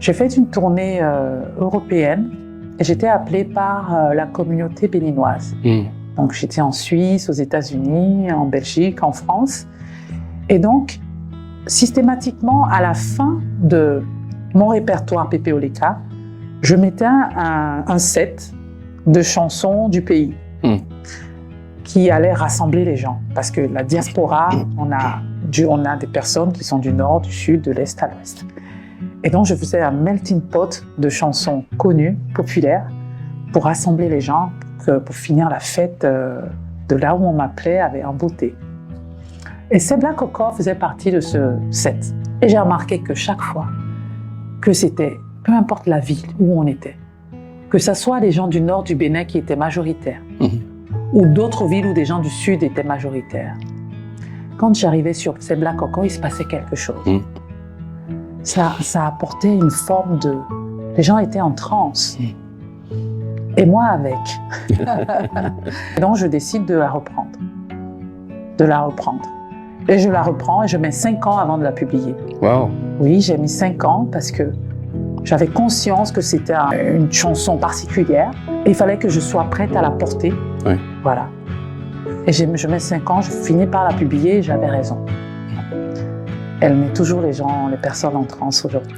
J'ai fait une tournée européenne et j'étais appelée par la communauté béninoise. Donc j'étais en Suisse, aux États-Unis, en Belgique, en France. Et donc, systématiquement, à la fin de mon répertoire Pépé Oleka, je mettais un set de chansons du pays qui allait rassembler les gens. Parce que la diaspora, on a des personnes qui sont du nord, du sud, de l'est à l'ouest. Et donc, je faisais un melting pot de chansons connues, populaires, pour rassembler les gens, pour finir la fête de là où on m'appelait en beauté. Et Sebla Koko faisait partie de ce set. Et j'ai remarqué que chaque fois que c'était, peu importe la ville où on était, que ce soit les gens du nord du Bénin qui étaient majoritaires, ou d'autres villes où des gens du sud étaient majoritaires, quand j'arrivais sur Sebla Koko, il se passait quelque chose. Ça apportait une forme de... Les gens étaient en transe. Et moi avec. Et donc je décide de la reprendre. Et je la reprends et je mets 5 ans avant de la publier. Wow. Oui, j'ai mis 5 ans parce que j'avais conscience que c'était une chanson particulière. Et il fallait que je sois prête à la porter. Oui. Voilà. Et je mets 5 ans, je finis par la publier et j'avais raison. Elle met toujours les personnes en transe aujourd'hui.